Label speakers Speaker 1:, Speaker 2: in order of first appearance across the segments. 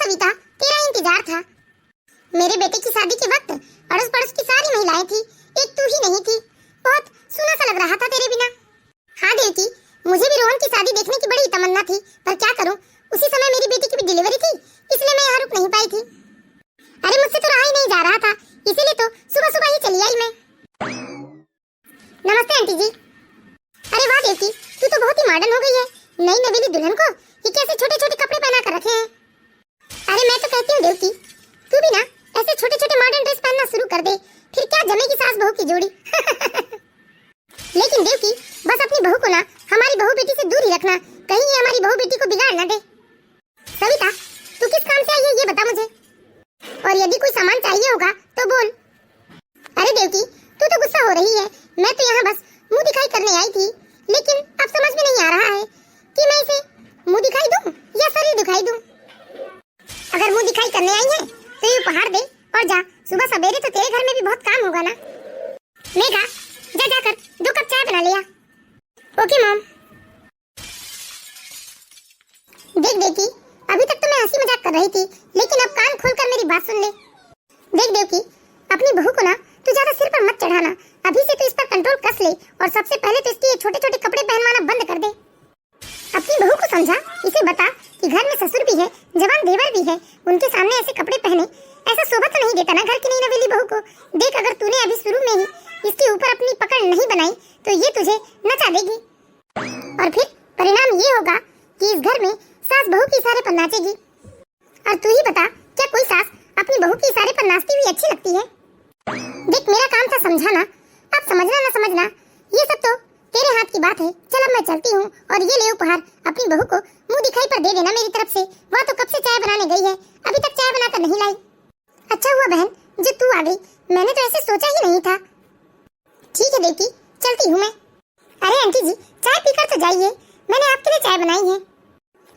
Speaker 1: सविता, तेरा इंतजार था। मेरे बेटे की शादी के वक्त अड़ोस पड़ोस की सारी महिलाएं थी, एक तू ही नहीं थी। बहुत सूना सा लग रहा था तेरे बिना। हाँ देवकी, मुझे भी रोहन की शादी देखने की बड़ी तमन्ना थी, पर क्या करूं, उसी समय मेरी बेटी की भी डिलीवरी थी, इसलिए मैं यहाँ रुक नहीं पाई थी। अरे मुझसे तो रहा ही नहीं जा रहा था, इसीलिए तो सुबह सुबह ही चली आई मैं। नमस्ते आंटी जी। अरे वाह देवकी, तू तो बहुत ही मॉडर्न हो गई है। नई नवेली दुल्हन को ये कैसे छोटे छोटे कपड़े पहना कर रखे हैं। अरे मैं तो कहती हूँ देवकी, तू भी ना ऐसे छोटे छोटे मॉडर्न ड्रेस पहनना शुरू कर दे, फिर क्या जमेगी सास बहू की जोड़ी। लेकिन देवकी, बस अपनी बहू को ना हमारी बहू बेटी से दूर ही रखना, कहीं ये हमारी बहू बेटी को बिगाड़ ना दे। सविता, तू किस काम से आई है ये बता मुझे, और यदि कोई सामान चाहिए होगा तो बोल। अरे देवकी, तू तो गुस्सा हो रही है, मैं तो यहाँ बस मुंह दिखाई करने आई थी, लेकिन अब समझ में नहीं आ रहा है कि मैं इसे मुंह दिखाई दूं या शरीर दिखाई दूं। अगर मुंह दिखाई करने आई है तो ये उपहार दे और जा, सुबह सवेरे तो तेरे घर में भी बहुत काम होगा ना। मेघा, जा जाकर 2 कप चाय बना लिया। Okay mom. देख देखी, अभी तक तो मैं हंसी मजाक कर रही थी, लेकिन अब कान खोलकर मेरी बात सुन ले। देख देवकी, अपनी बहू को ना तू ज्यादा सिर पर मत चढ़ाना, अभी से तो इस पर कंट्रोल कस ले, और सबसे पहले तो इसके ये छोटे छोटे कपड़े पहनवाना बंद कर दे। अपनी बहू को समझा, इसे बता कि घर में ससुर भी है, जवान देवर भी है, उनके सामने ऐसे कपड़े पहने ऐसा शोभा तो नहीं देता ना घर की नई नवेली बहू को। देख, अगर तूने अभी शुरू में ही इसके ऊपर अपनी पकड़ नहीं बनाई तो ये तुझे नचा देगी, और फिर परिणाम ये होगा कि इस घर में सास बहू के इशारे पर नाचेगी। और तू ही बता, क्या कोई सास अपनी बहू के इशारे पर नाचती हुई अच्छी लगती है? देख, मेरा काम था समझाना, अब समझना ना समझना ये सब तो तेरे हाथ की बात है। चल अब मैं चलती हूँ, और ये ले उपहार, अपनी बहू को मुंह दिखाई पर दे देना मेरी तरफ से। वह तो कब से चाय बनाने गई है, अभी तक चाय बनाकर नहीं लाई। अच्छा हुआ बहन जो तू आ गई, मैंने तो ऐसे सोचा ही नहीं था। ठीक है बेटी, चलती हूँ मैं। अरे आंटी जी, चाय पीकर तो जाइए, मैंने आपके लिए चाय बनाई है।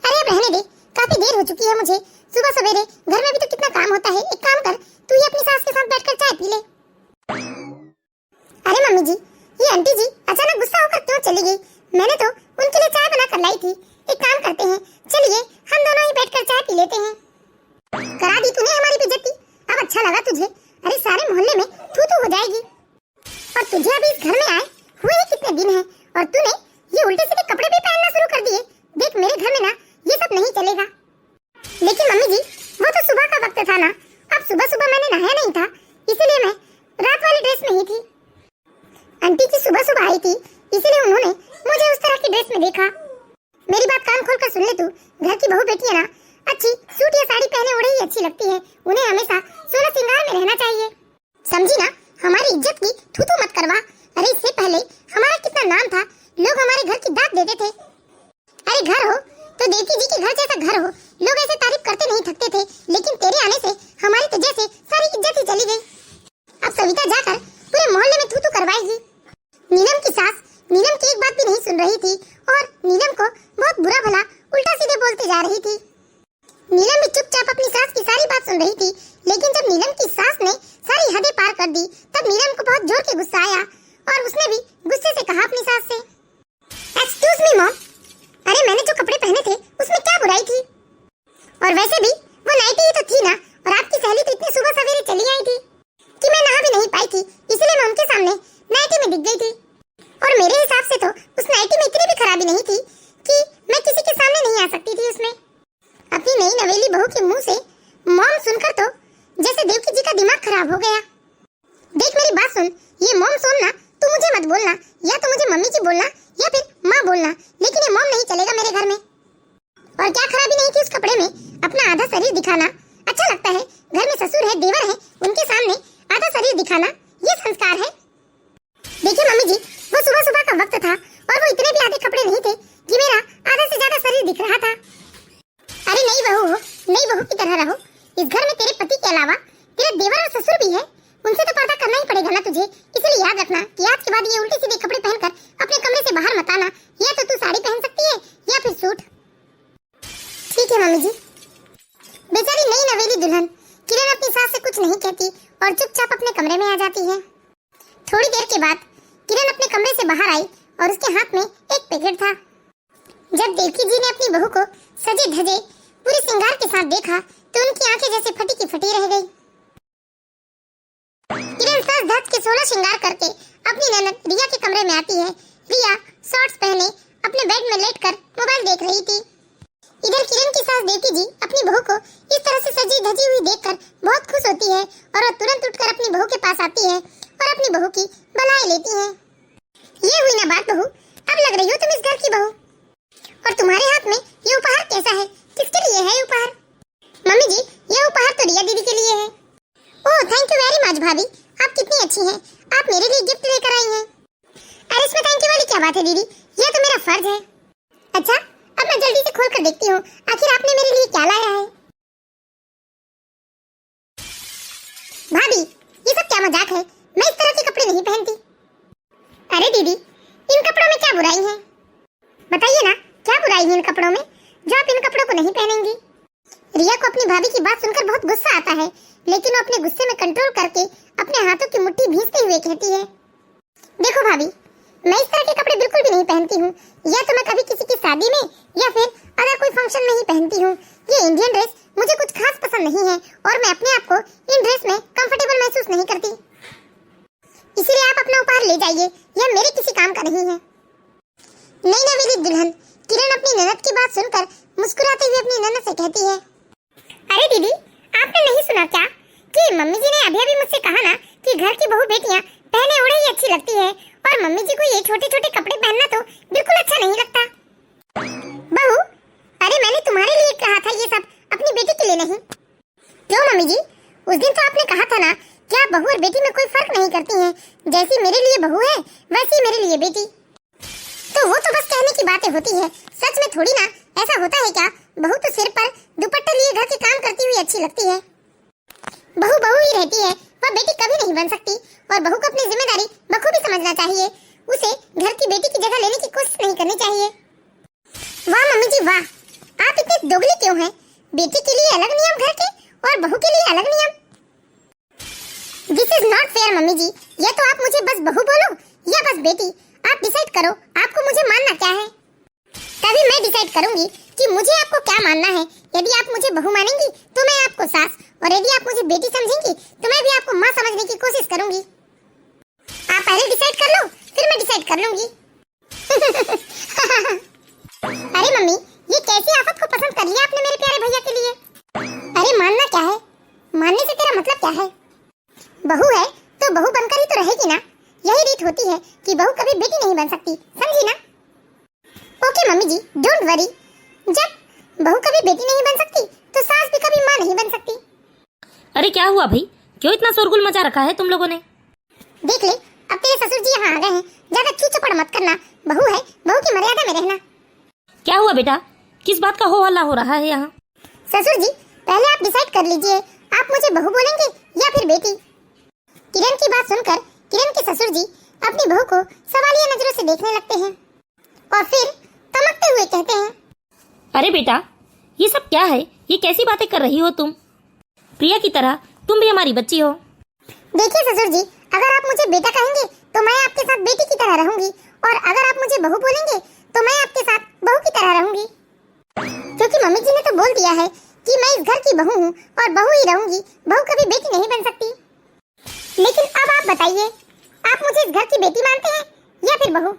Speaker 1: अरे बहने दे, काफी देर हो चुकी है मुझे, सुबह सवेरे घर में भी तो कितना काम होता है। एक काम कर, तू ही अपनी सास के साथ बैठकर चाय पी ले। अरे मम्मी जी, ये आंटी जी अचानक गुस्सा होकर क्यों चली गई? मैंने तो उनके लिए चाय बनाकर लाई थी। एक काम करते हैं, चलिए हम दोनों ही बैठकर चाय पी लेते हैं। करा दी तूने हमारी बेइज्जती, अब अच्छा लगा तुझे? अरे सारे मोहल्ले में थू थू हो जाएगी। और तुझे अभी इस घर में आए हुए ही कितने दिन हैं, और तूने ये उल्टे सीधे कपड़े भी पहनना शुरू कर दिए। देख, मेरे घर में ना ये सब नहीं चलेगा। लेकिन मम्मी जी, वो तो सुबह का वक्त था ना, अब सुबह सुबह मैंने नहाया नहीं था, इसीलिए मैं रात वाली ड्रेस में ही थी। आंटी जी सुबह सुबह आई थी, इसीलिए उन्होंने मुझे उस तरह की ड्रेस में देखा। मेरी बात कान खोलकर सुन ले तू, घर की बहू बेटी है ना, अच्छी सूट या साड़ी पहने ओढ़े ही अच्छी लगती है, उन्हें हमेशा सोलह श्रृंगार में रहना चाहिए, समझी ना? हमारी इज्जत की थू थू मत करवा। अरे इससे पहले हमारा कितना नाम था, लोग हमारे घर की दाद देते थे। अरे घर हो तो देवकी जी के घर जैसा घर हो, लोग ऐसे तारीफ करते नहीं थकते थे, लेकिन तेरे आने से हमारी तो जैसे सारी इज्जत ही चली गई। अब सविता जाकर पूरे मोहल्ले में थू थू करवाएगी। नीलम की सास नीलम की एक बात भी नहीं सुन रही थी, और नीलम को बहुत बुरा भला उल्टा सीधे बोलते जा रही थी। नीलम भी चुपचाप अपनी सास की सारी बात सुन रही थी, लेकिन जब नीलम की सास ने सारी हदें पार कर दी, तब नीलम को बहुत जोर के गुस्सा आया, और उसने भी गुस्से से कहा अपनी सास से, एक्सक्यूज मी मॉम, अरे मैंने जो कपड़े पहने थे उसमें क्या बुराई थी? और वैसे भी वो नाइटी ही तो थी ना, और आपकी सहेली तो इतनी सुबह सवेरे चली आई थी कि मैं नहा भी नहीं पाई थी, इसलिए मैं उनके सामने नाइटी में दिख गई थी। और मेरे हिसाब से तो उस नाइटी में इतनी भी खराबी नहीं थी कि मैं किसी के सामने नहीं आ सकती थी उसमें। अपनी नई नवेली बहू के मुंह से मॉम सुनकर तो जैसे देवकी जी का दिमाग खराब हो गया। देख मेरी बात सुन, ये मॉम सोम ना तू मुझे मत बोलना, या तो मुझे मम्मी जी बोलना या फिर माँ बोलना, लेकिन ये मॉम नहीं चलेगा मेरे घर में। और क्या खराबी नहीं थी उस कपड़े में, अपना आधा शरीर दिखाना अच्छा लगता है? घर में ससुर है, देवर है, उनके सामने आधा शरीर दिखाना ये संस्कार है? देखिए मम्मी जी, वो सुबह सुबह का वक्त था, और वो इतने भी आधे कपड़े नहीं थे कि मेरा आधा से ज्यादा शरीर दिख रहा था। अरे नई बहू हो, नई बहू की तरह रहो। इस घर में तेरे पति के अलावा तेरे देवर और ससुर भी है, उनसे तो पर्दा करना ही पड़ेगा ना तुझे। इसलिए याद रखना कि आज के बाद ये उल्टे सीधे कपड़े पहनकर अपने कमरे से बाहर मत आना, या तो तू साड़ी पहन सकती है या फिर सूट। ठीक है मम्मी जी। बेचारी नई नवेली दुल्हन किरण अपनी सास से कुछ नहीं कहती और चुपचाप अपने कमरे में आ जाती है। थोड़ी देर के बाद किरण अपने कमरे से बाहर आई, और उसके हाथ में एक पैकेट था। जब देवकी जी ने अपनी बहू को सजे धजे पूरे श्रृंगार के साथ देखा, तो उनकी आंखें जैसे फटी की फटी रह गई। किरण सज धज के 16 श्रृंगार करके अपनी ननद रिया के कमरे में आती है। रिया शॉर्ट्स पहने अपने बेड में लेटकर मोबाइल देख रही थी। इधर किरण की सास देवकी जी अपनी बहू को इस तरह से सजी धजी हुई देखकर बहुत खुश होती है और वो तुरंत उठकर अपनी बहू के पास आती है और अपनी बहू की बधाई लेती है। ये हुई ना बात बहू, अब लग रही हो तुम इस घर की बहू। और तुम्हारे हाथ में ये उपहार कैसा है? किसके लिए है ये उपहार? मम्मी जी, ये उपहार तो रिया दीदी के लिए है। Oh thank you very much भाभी, आप कितनी अच्छी हैं, आप मेरे लिए गिफ्ट लेकर आई हैं। अरे इसमें थैंक यू वाली क्या बात है दीदी, ये तो मेरा फर्ज है। अच्छा अब मैं जल्दी से खोल कर देखती हूँ आखिर आपने मेरे लिए क्या लाया है। भाभी ये सब क्या मजाक है, मैं इस तरह के कपड़े नहीं पहनती। अरे दीदी इन कपड़ों में क्या बुराई है? बताइए ना क्या बुराई है इन कपड़ों में जो आप इन कपड़ों को नहीं पहनेंगी? रिया को अपनी भाभी की बात सुनकर बहुत गुस्सा आता है, लेकिन वो अपने गुस्से में कंट्रोल करके अपने हाथों की मुट्ठी भींचते हुए कहती है, देखो भाभी मैं इस तरह के कपड़े बिल्कुल भी नहीं पहनती हूँ, या तो मैं कभी किसी की शादी में या फिर अगर कोई फंक्शन में ही पहनती हूँ। ये इंडियन ड्रेस मुझे कुछ खास पसंद नहीं है और मैं अपने आप को इन ड्रेस में कंफर्टेबल महसूस नहीं करती। इसीलिए आप अपना उपहार ले जाइए, यह मेरे किसी काम का नहीं है। नई नवेली दुल्हन किरण अपनी ननद की बात सुनकर मुस्कुराते हुए अपनी ननद से कहती है, अरे दीदी आपने नहीं सुना क्या कि मम्मी जी ने अभी मुझसे कहा ना कि घर की बहू बेटियां पहने ओढ़े ही अच्छी लगती है और मम्मी जी को ये छोटे छोटे कपड़े पहनना तो बिल्कुल अच्छा नहीं लगता। बहू अरे मैंने तुम्हारे लिए कहा था ये सब, अपनी बेटी के लिए नहीं। क्यों मम्मी जी, उस दिन तो आपने कहा था ना कि आप बहू और बेटी में कोई फर्क नहीं करती हैं, जैसी मेरे लिए बहू है वैसी मेरे लिए बेटी। तो वो तो बस कहने की बातें होती है, सच में थोड़ी ना ऐसा होता है क्या? बहू तो सिर पर दुपट्टा लिए घर के काम करती हुई अच्छी लगती है। बहू बहू ही रहती है, वह बेटी कभी नहीं बन सकती और बहू को अपनी जिम्मेदारी बखूबी समझना चाहिए, उसे घर की बेटी की जगह लेने की कोशिश नहीं करनी चाहिए। वाह मम्मी जी वाह, आप इतने दोगली क्यों हैं? बेटी के लिए अलग नियम घर के और बहू के लिए अलग नियम। This is not fair mummy ji, या तो आप मुझे बस बहू बोलो या बस बेटी, आप डिसाइड करो आपको मुझे मानना क्या है, तभी मैं डिसाइड करूंगी कि मुझे आपको क्या मानना है। यदि आप मुझे बहू मानेंगी तो मैं आपको सास, और यदि आप मुझे बेटी समझेंगी तो मैं भी आपको माँ समझने की कोशिश करूंगी। आप पहले डिसाइड कर लो फिर मैं डिसाइड कर लूंगी। अरे मम्मी ये कैसी आफत को पसंद कर लिया आपने मेरे प्यारे भैया के लिए? अरे मानना क्या है, मानने से तेरा मतलब क्या है? बहू है तो बहू बनकर ही तो रहेगी ना, यही रीत होती है कि बहू कभी बेटी नहीं बन सकती, समझी ना? Okay mummy ji don't worry, जब बहू कभी बेटी नहीं बन सकती तो सास भी कभी माँ नहीं बन सकती।
Speaker 2: अरे क्या हुआ भाई, क्यों इतना शोरगुल मचा रखा है तुम लोगों ने?
Speaker 1: देख ले अब तेरे ससुर जी यहाँ आ गए हैं, ज्यादा चू चपड़ मत करना, बहू है बहू की मर्यादा में रहना।
Speaker 2: क्या हुआ बेटा, किस बात का हो हल्ला हो रहा है यहाँ?
Speaker 1: ससुर जी पहले आप डिसाइड कर लीजिए, आप मुझे बहू बोलेंगे या फिर बेटी। किरण की बात सुनकर किरण के ससुर जी अपनी बहू को सवालिया नजरों से देखने लगते हैं और फिर तमकते हुए कहते हैं,
Speaker 2: अरे बेटा ये सब क्या है, ये कैसी बातें कर रही हो तुम? प्रिया की तरह तुम भी हमारी बच्ची हो।
Speaker 1: देखिए ससुर जी, अगर आप मुझे बेटा कहेंगे तो मैं आपके साथ बेटी की तरह रहूंगी, और अगर आप मुझे बहू बोलेंगे तो मैं आपके साथ बहू की तरह रहूंगी, क्योंकि मम्मी जी ने तो बोल दिया है कि मैं इस घर की बहू हूँ और बहू ही रहूंगी, बहू कभी बेटी नहीं बन सकती। लेकिन अब आप बताइए, आप मुझे इस घर की बेटी मानते हैं या फिर बहू?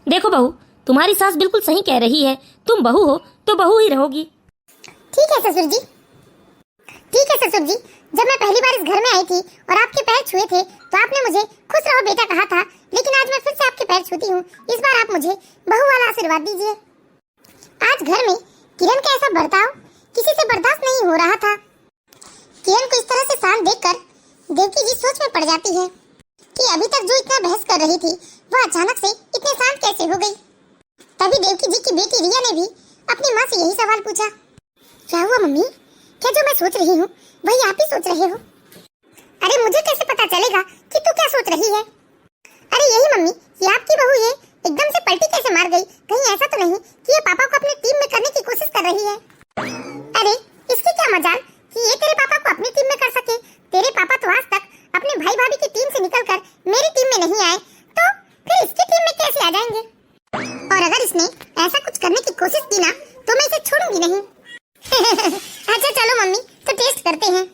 Speaker 2: देखो बहू, तुम्हारी सास बिल्कुल सही कह रही है, तुम बहू हो तो बहू ही रहोगी।
Speaker 1: ठीक है ससुर जी, ठीक है ससुर जी। जब मैं पहली बार इस घर में आई थी और आपके पैर छुए थे तो आपने मुझे खुश रहो बेटा कहा था, लेकिन आज मैं फिर से आपके पैर छूती हूँ, इस बार आप मुझे बहू वाला आशीर्वाद दीजिए। आज घर में किरण का ऐसा बर्ताव किसी से बर्दाश्त नहीं हो रहा था। किरण को इस तरह से शांत देखकर देवकी जी सोच में पड़ जाती है कि अभी तक जो इतना बहस कर रही थी वह अचानक से इतने शांत कैसे हो गई। तभी देवकी जी की बेटी रिया ने भी अपनी माँ से यही सवाल पूछा, क्या हुआ मम्मी, क्या जो मैं सोच रही हूँ वही आप ही सोच रहे हो? अरे मुझे कैसे पता चलेगा कि तू क्या सोच रही है? अरे यही मम्मी, ये आपकी बहू ये एकदम से पलटी कैसे मार गई, कहीं ऐसा तो नहीं कि ये पापा को अपनी टीम में करने की कोशिश कर रही है? अरे इसकी क्या मजाल कि ये तेरे पापा को अपनी टीम में कर सके। तेरे पापा तो आज तक अपने भाई भाभी की टीम से निकलकर मेरी टीम में नहीं आए, तो फिर इसकी टीम में कैसे आ जाएंगे? और अगर इसने ऐसा कुछ करने की कोशिश की ना तो मैं इसे छोड़ूंगी नहीं। अच्छा चलो मम्मी, करते हैं।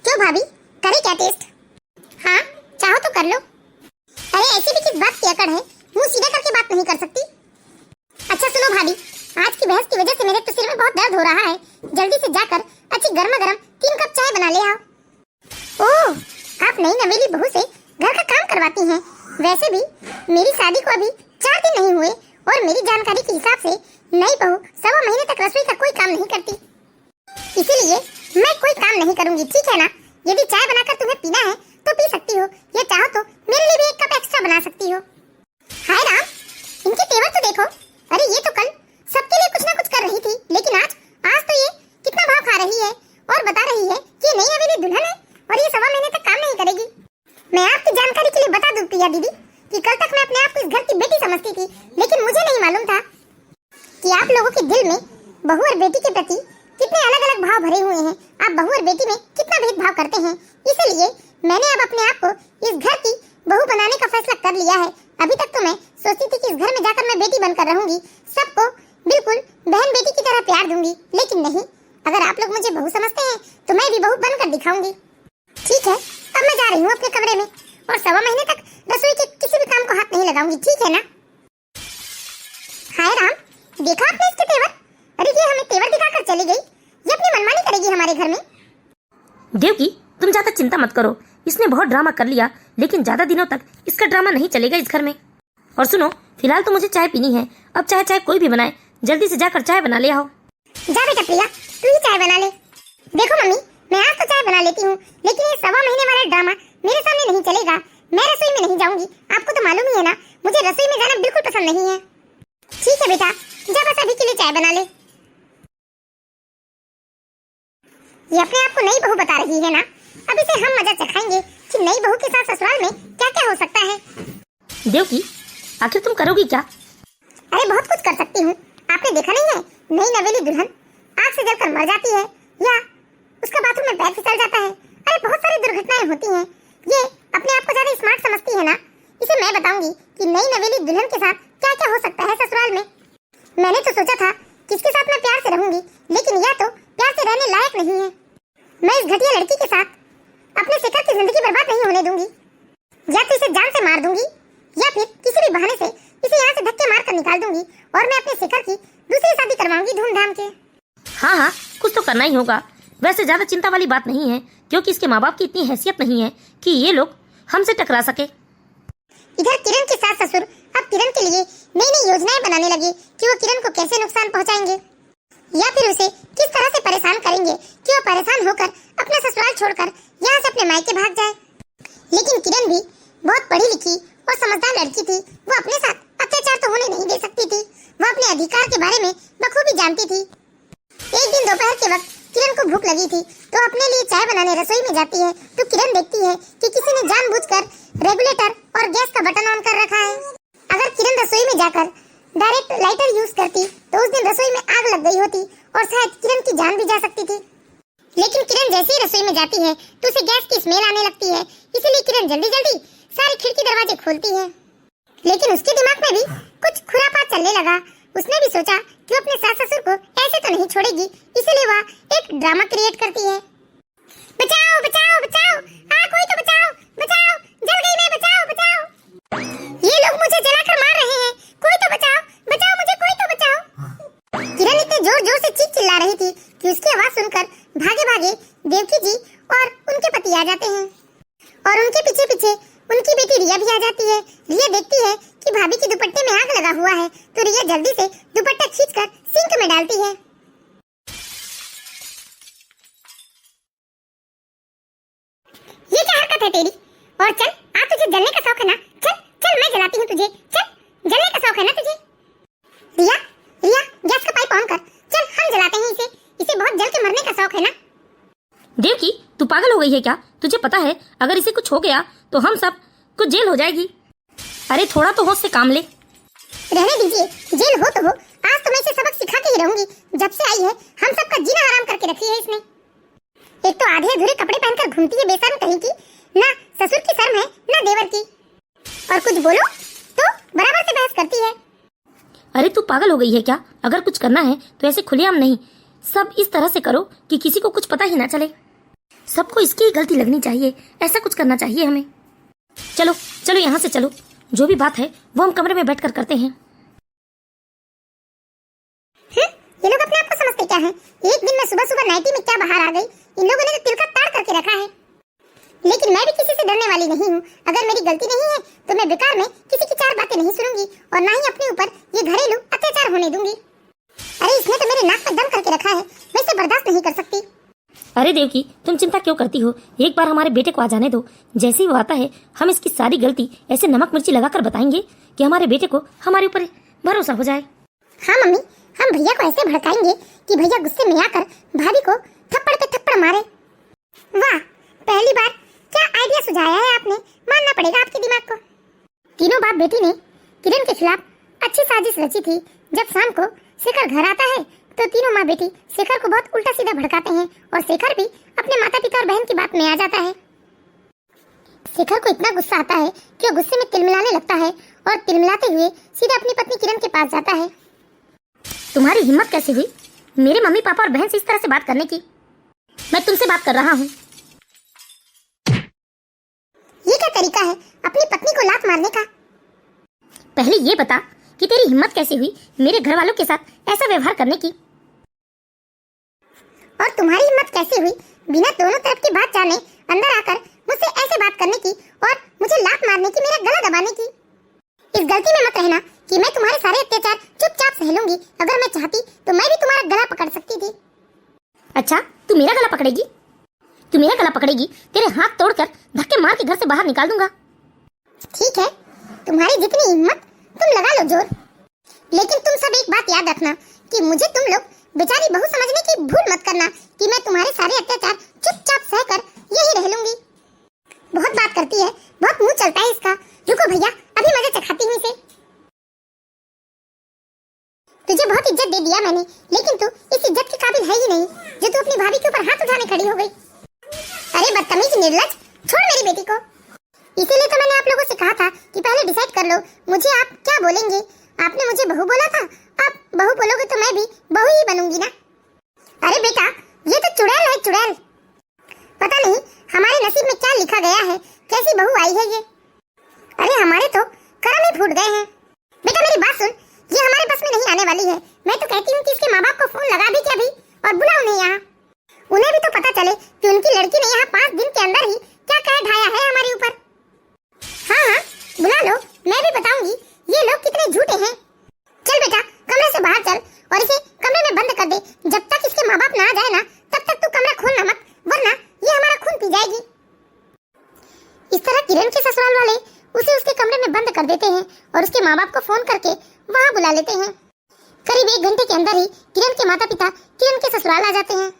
Speaker 1: क्यों भाभी, करे क्या टेस्ट? हाँ, चाहो तो कर लो। अरे ऐसी भी किस बात की अकड़ है, मुंह सीधा करके बात नहीं कर सकती? अच्छा सुनो भाभी, आज की बहस की वजह से मेरे तो सिर में बहुत दर्द हो रहा है। जल्दी से जाकर अच्छी गर्मा गर्म 3 कप चाय बना ले आओ। ओह, आप नई नवेली बहू से घर का काम करवाती हैं। वैसे भी मेरी शादी को अभी 4 दिन नहीं हुए और मेरी जानकारी के हिसाब से नई बहू 1.25 महीने तक रसोई का कोई काम नहीं करती। इसीलिए मैं कोई काम नहीं करूंगी, ठीक है ना? यदि चाय बनाकर तुम्हें पीना है तो पी सकती हो, या चाहो तो मेरे लिए भी 1 कप एक्स्ट्रा बना सकती हो। हाय राम, इनके तेवर तो देखो। अरे ये तो कल सबके लिए कुछ ना कुछ कर रही थी, लेकिन आज तो ये कितना भाव खा रही है और बता रही है कि ये नई नवेली दुल्हन है और ये 1.25 महीने तक काम नहीं करेगी। मैं आपकी जानकारी के लिए बता दूं प्रिया दीदी कि कल तक मैं अपने आप को इस घर की बेटी समझती थी, लेकिन मुझे नहीं मालूम था कि आप लोगों के दिल में बहू और बेटी के प्रति कितने अलग अलग भाव भरे हुए हैं। आप बहू और बेटी में कितना भेदभाव करते हैं। इसलिए मैंने अब अपने आप को इस घर की बहू बनाने का फैसला कर लिया है। अभी तक तो मैं सोचती थी कि इस घर में जाकर मैं बेटी बनकर रहूंगी, सबको बिल्कुल बहन बेटी की तरह प्यार दूंगी, लेकिन नहीं, अगर आप लोग मुझे बहू समझते हैं तो मैं भी बहू बनकर दिखाऊंगी। ठीक है, अब मैं जा रही हूँ अपने कमरे में और 1.25 महीने तक रसोई के किसी भी काम को हाथ नहीं लगाऊंगी, ठीक है ना? हाय राम, देखा आपने इसके तेवर? अरे ये हमें तेवर दिखाकर चली गई। ये अपनी मनमानी करेगी हमारे घर में।
Speaker 2: देवकी, तुम ज्यादा चिंता मत करो। इसने बहुत ड्रामा कर लिया, लेकिन ज्यादा दिनों तक इसका ड्रामा नहीं चलेगा इस घर में। और सुनो, फिलहाल तो मुझे चाय पीनी है। अब चाहे कोई भी बनाए, जल्दी से जाकर चाय बना ले आओ।
Speaker 1: जा बेटा प्रिया, तू ही चाय बना ले। देखो मम्मी, मैं आज तो चाय बना लेती हूँ, लेकिन ये 1.25 महीने वाला ड्रामा मेरे सामने नहीं चलेगा। मैं रसोई में नहीं जाऊंगी, आपको तो मालूम ही है ना, मुझे रसोई में जाना बिल्कुल पसंद नहीं है। ठीक है बेटा, जा बस अभी के लिए चाय बना ले। ये अपने आप को नई बहू बता रही है ना, अब इसे हम मजा चखाएंगे कि नई बहू के साथ ससुराल में क्या क्या हो सकता है।
Speaker 2: देवकी, आखिर तुम करोगी क्या?
Speaker 1: अरे बहुत कुछ कर सकती हूँ। आपने देखा नहीं है, नई नवेली दुल्हन आग से जलकर मर जाती है या उसका बाथरूम में पैर फिसल जाता है। अरे बहुत सारी दुर्घटनाएं होती हैं। ये अपने आप को ज्यादा स्मार्ट समझती है ना। इसे मैं बताऊंगी कि नई नवेली दुल्हन के साथ क्या क्या हो सकता है ससुराल में। मैंने तो सोचा था कि इसके साथ मैं प्यार से रहूंगी, लेकिन यह तो प्यार से रहने लायक नहीं है। मैं इस घटिया लड़की के साथ अपने शिखर की जिंदगी बर्बाद नहीं होने दूंगी। या तो इसे जान से मार दूंगी या फिर किसी भी बहाने से इसे यहाँ से धक्के मार कर निकाल दूंगी और मैं अपने शिखर की दूसरी शादी करवाऊंगी धूमधाम के।
Speaker 2: हाँ, कुछ तो करना ही होगा। वैसे ज्यादा चिंता वाली बात नहीं है, क्योंकि इसके माँ बाप की इतनी हैसियत नहीं है कि ये लोग हमसे टकरा सके।
Speaker 1: इधर किरण के सास ससुर अब किरण के लिए नई नई योजनाएं बनाने लगे कि वो किरण को कैसे नुकसान पहुंचाएंगे या फिर उसे किस तरह से परेशान करेंगे कि वो परेशान होकर अपना ससुराल छोड़कर यहाँ से अपने मायके भाग जाए। लेकिन किरण भी बहुत पढ़ी लिखी और समझदार लड़की थी। वो अपने साथ अत्याचार तो होने नहीं दे सकती थी। वो अपने अधिकार के बारे में बखूबी जानती थी। एक दिन दोपहर के वक्त किरण को भूख लगी थी तो अपने लिए चाय बनाने रसोई में जाती है तो किरण देखती है कि किसी ने जानबूझकर रेगुलेटर और गैस का बटन ऑन कर रखा है। अगर किरण रसोई में जाकर डायरेक्ट लाइटर यूज करती तो उस दिन रसोई में आग लग गई होती और शायद किरण की जान भी जा सकती थी। लेकिन किरण जैसे ही रसोई में जाती है तो उसे गैस की स्मेल आने लगती है, इसलिए किरण जल्दी जल्दी सारी खिड़की दरवाजे खोलती है। लेकिन उसके दिमाग में भी कुछ खुरापात चलने लगा। उसने भी सोचा कि वो अपने सास ससुर को ऐसे तो नहीं छोड़ेगी, इसलिए वह एक ड्रामा क्रिएट करती है। बचाओ बचाओ बचाओ, कोई तो बचाओ बचाओ, जल गई मैं, बचाओ बचाओ, ये लोग मुझे जलाकर मार रहे हैं, कोई तो बचाओ बचाओ मुझे, कोई तो बचाओ। किरण इतने जोर जोर से चीख चिल्ला रही थी कि उसकी आवाज सुनकर भागे भागे देवकी जी और उनके पति आ जाते हैं और उनके पीछे पीछे उनकी बेटी रिया भी आ जाती है। रिया देखती है कि भाभी के दुपट्टे में आग लगा हुआ है तो रिया जल्दी से दुपट्टा खींचकर सिंक में डालती है। ये क्या हरकत है तेरी? और चल, आज तुझे जलने का शौक है ना? चल चल, मैं जलाती हूँ तुझे। चल, जलने का शौक है ना तुझे? रिया रिया, गैस का पाइप ऑन कर। चल, हम जलाते हैं इसे। इसे बहुत जल के मरने का शौक है ना?
Speaker 2: देवकी, तू पागल हो गई है क्या? तुझे पता है अगर इसे कुछ हो गया तो हम सब को जेल हो जाएगी। अरे थोड़ा तो होश से काम ले।
Speaker 1: रहने दीजिए, जेल हो तो हो, आज तो मैं इसे सबक सिखा के ही रहूंगी। जब से आई है हम सबका जीना हराम करके रखी है इसने। एक तो आधे अधूरे कपड़े पहनकर घूमती है बेशर्म कहीं की, ना ससुर की शर्म है ना देवर की, और कुछ बोलो तो बराबर से बहस करती है।
Speaker 2: अरे तू पागल हो गई है क्या? अगर कुछ करना है तो ऐसे खुलेआम नहीं, सब इस तरह से करो कि किसी को कुछ पता ही ना चले। सबको इसकी ही गलती लगनी चाहिए, ऐसा कुछ करना चाहिए हमें। चलो चलो यहाँ से चलो, जो भी बात है वो हम कमरे में बैठकर करते हैं।
Speaker 1: ये लोग अपने आप को समझते क्या है? एक दिन मैं सुबह सुबह नाइटी में क्या बाहर आ गई, इन लोगों ने तो तिल का ताड़ करके रखा है। लेकिन मैं भी किसी से डरने वाली नहीं हूँ। अगर मेरी गलती नहीं है तो मैं बेकार में किसी की चार बातें नहीं सुनूंगी और ना ही अपने ऊपर ये घरेलू अत्याचार होने दूंगी। अरे इसने तो मेरे नाक पर दम करके रखा है, मैं इसे बर्दाश्त नहीं कर सकती।
Speaker 2: अरे देवकी, तुम चिंता क्यों करती हो? एक बार हमारे बेटे को आ जाने दो। जैसे ही वो आता है हम इसकी सारी गलती ऐसे नमक मिर्ची लगाकर बताएंगे कि हमारे बेटे को हमारे ऊपर भरोसा हो जाए।
Speaker 1: हाँ मम्मी, हम भैया को ऐसे भड़काएंगे कि भैया गुस्से में आकर भाभी को थप्पड़ पे थप्पड़ मारे। वाह, पहली बार क्या आइडिया सुझाया है आपने, मानना पड़ेगा आपके दिमाग को। तीनों बाप बेटी ने किरण के खिलाफ अच्छी साजिश रची थी। जब शाम को शेखर घर आता है तो तीनों माँ बेटी शेखर को बहुत उल्टा सीधा भड़काते हैं और शेखर भी अपने माता पिता और बहन की बात में आ जाता है। शेखर को इतना गुस्सा आता है कि वो गुस्से में तिलमिलाने लगता है और तिलमिलाते हुए सीधा अपनी पत्नी किरण के पास जाता है।
Speaker 2: तुम्हारी हिम्मत कैसे हुई मेरे मम्मी पापा और बहन से इस तरह से बात करने की? मैं तुमसे बात कर रहा हूँ।
Speaker 1: ये क्या तरीका है अपनी पत्नी को लात मारने का?
Speaker 2: पहले ये बता कि तेरी हिम्मत कैसे हुई मेरे घर वालों के साथ ऐसा व्यवहार करने की?
Speaker 1: और तुम्हारी हिम्मत कैसे हुई बिना दोनों तरफ की बात जाने अंदर आकर मुझसे ऐसे बात करने की और मुझे लात मारने की, मेरा गला दबाने की? इस गलती में मत रहना कि मैं तुम्हारे सारे अत्याचार चुपचाप सह लूंगी। अगर मैं चाहती तो मैं भी तुम्हारा गला पकड़ सकती थी।
Speaker 2: अच्छा, तू मेरा गला पकड़ेगी? तू मेरा गला पकड़ेगी, तेरे हाथ तोड़कर धक्के मार के घर से बाहर निकाल दूंगा।
Speaker 1: ठीक है, तुम्हारी जितनी हिम्मत तुम लगा लो जोर। लेकिन तुम सब एक बात याद रखना कि मुझे तुम लोग बेचारी बहू समझने की भूल मत करना कि मैं तुम्हारे सारे अत्याचार चुपचाप सहकर यही रह लूंगी। बहुत बात करती है, बहुत मुंह चलता है इसका। रुको भैया, अभी मजे चखाती हूँ इसे। तुझे बहुत इज्जत दे दिया मैंने, लेकिन तू इस इज्जत के काबिल है ही नहीं जो तू अपनी भाभी के ऊपर हाथ उठाने खड़ी हो गई। अरे बदतमीज निर्लज, छोड़ मेरी बेटी को। इसीलिए तो मैंने आप लोगों से कहा था कि पहले डिसाइड कर लो मुझे आप क्या बोलेंगे। आपने मुझे बहू बोला था, अब बहू बोलोगे तो मैं भी बहू ही बनूंगी ना। अरे बेटा, ये तो चुड़ैल है, चुड़ैल। पता नहीं हमारे नसीब में क्या लिखा गया है, कैसी बहू आई है ये। अरे हमारे तो कर्म ही फूट गए हैं। बेटा मेरी बात सुन, ये हमारे बस में नहीं आने वाली है। मैं तो कहती हूँ कि इसके माँ बाप को फोन लगा भी क्या भी और बुला उन्हें यहाँ। उन्हें भी तो पता चले कि उनकी लड़की ने यहाँ 5 दिन के अंदर ही क्या कह ढाया है हमारे ऊपर। हाँ हाँ, बुला लो, मैं भी बताऊंगी ये लोग कितने झूठे हैं। चल बेटा, कमरे से बाहर चल और इसे कमरे में बंद कर दे। जब तक इसके माँ बाप ना आ जाए ना, तब तक तू कमरा खोलना मत, वरना ये हमारा खून पी जाएगी। इस तरह किरण के ससुराल वाले उसे उसके कमरे में बंद कर देते हैं और उसके माँ बाप को फोन करके वहाँ बुला लेते हैं। करीब 1 घंटे के अंदर ही किरण के माता पिता किरण के ससुराल आ जाते हैं।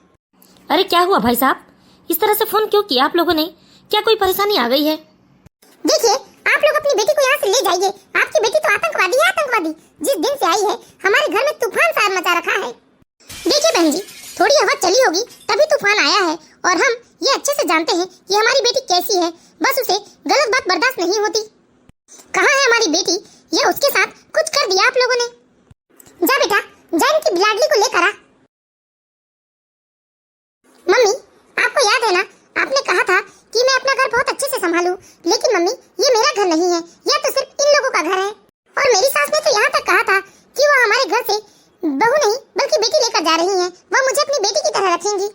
Speaker 2: अरे क्या हुआ भाई साहब, इस तरह से फोन क्यों किया आप लोगों ने? क्या कोई परेशानी आ गई है?
Speaker 1: देखिए, आप लोग अपनी बेटी को यहाँ से ले जाइए। आपकी बेटी तो आतंकवादी है, आतंकवादी। जिस दिन से आई है हमारे घर में तूफान सा मचा रखा है। देखिए बहन जी, थोड़ी हवा चली होगी तभी तूफान आया है और हम ये अच्छे से जानते हैं कि हमारी बेटी कैसी है। बस उसे गलत बात बर्दाश्त नहीं होती। कहाँ है हमारी बेटी? ये उसके साथ कुछ कर दिया आप लोगों ने। जा बेटा, जा इनकी बिलाडली को लेकर आ। मम्मी, आपको याद है ना, आपने कहा था कि मैं अपना घर बहुत अच्छे से संभालूं। लेकिन मम्मी, ये मेरा घर नहीं है, यह तो सिर्फ इन लोगों का घर है। और मेरी सास ने तो यहाँ तक कहा था कि वो हमारे घर से बहू नहीं बल्कि बेटी लेकर जा रही हैं। वह मुझे अपनी बेटी की तरह रखेंगी।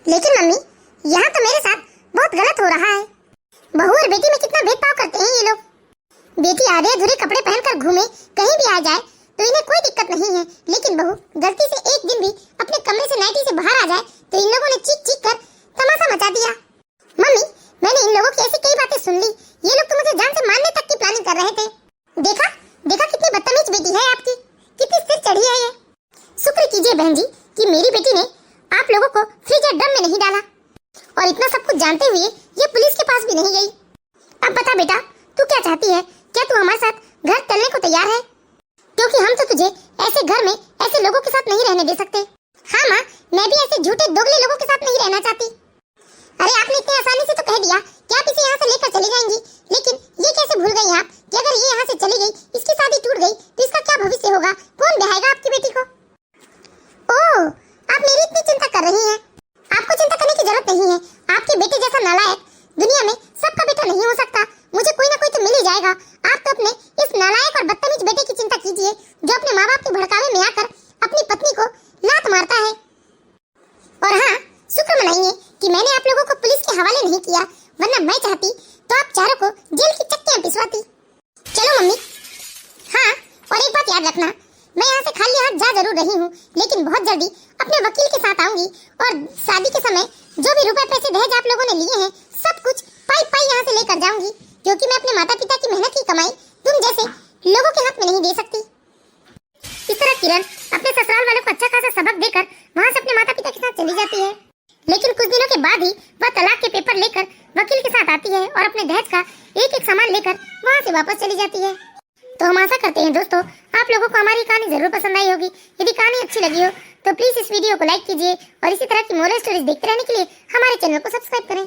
Speaker 1: लेकिन मम्मी, यहाँ तो मेरे साथ बहुत गलत हो रहा है। बहू और बेटी में कितना भेदभाव करते हैं ये लोग। बेटी आधे अधूरे कपड़े पहनकर घूमे, कहीं भी आ जाए तो इन्हें कोई दिक्कत नहीं है। लेकिन बहू गलती से एक दिन भी अपने कमरे से नाइटी से बाहर आ जाए तो इन लोगों ने चीख चीख कर तमाशा मचा दिया। मम्मी, मैंने इन लोगों की ऐसी कई बातें सुन ली। ये लोग तो मुझे जान से मारने तक की प्लानिंग कर रहे थे। देखा देखा कितनी बदतमीज बेटी है आपकी, कितनी सिर चढ़ी है ये। शुक्र कीजिए बहन जी कि मेरी बेटी ने आप लोगों को फ्रीजर ड्रम में नहीं डाला और इतना सब कुछ जानते हुए ये पुलिस के पास भी नहीं गई। अब बता बेटा, तू क्या चाहती है? क्या तू हमारे साथ घर चलने को तैयार है? क्योंकि हम तो तुझे ऐसे घर में ऐसे लोगों के साथ नहीं रहने दे सकते। हाँ माँ, मैं भी ऐसे झूठे दोगले लोगों के साथ नहीं रहना चाहती। अरे आपने इतनी आसानी से तो कह दिया कि आप इसे यहाँ से लेकर चली जाएंगी, लेकिन ये कैसे भूल गई आप कि अगर ये यहाँ से चली गई, इसकी शादी टूट गई तो इसका क्या भविष्य होगा? कौन ब्याहेगा आपकी बेटी को? ओह, आप मेरी इतनी चिंता कर रही हैं। आपको चिंता करने की जरूरत नहीं है। आप हवाले नहीं किया, वरना मैं चाहती तो आप चारों को जेल की चक्कियां पिसवाती। चलो मम्मी। हाँ, और एक बात याद रखना, मैं यहाँ से खाली हाथ जा जरूर रही हूँ, लेकिन बहुत जल्दी अपने वकील के साथ आऊंगी और शादी के समय जो भी रुपए पैसे दहेज आप लोगों ने लिए हैं, सब कुछ पाई पाई यहाँ से लेकर जाऊंगी, क्योंकि मैं अपने माता पिता की मेहनत की कमाई तुम जैसे लोगों के हाथ में नहीं दे सकती। इस तरह किरण अपने ससुराल वालों को अच्छा खासा सबक देकर वहाँ से अपने माता पिता के साथ चली जाती है, लेकिन कुछ दिनों के बाद ही वह तलाक के पेपर लेकर वकील के साथ आती है और अपने दहेज का एक एक सामान लेकर वहाँ से वापस चली जाती है। तो हम आशा करते हैं दोस्तों, आप लोगों को हमारी कहानी जरूर पसंद आई होगी। यदि कहानी अच्छी लगी हो तो प्लीज इस वीडियो को लाइक कीजिए और इसी तरह की मोरल स्टोरीज देखते रहने के लिए हमारे चैनल को सब्सक्राइब करें।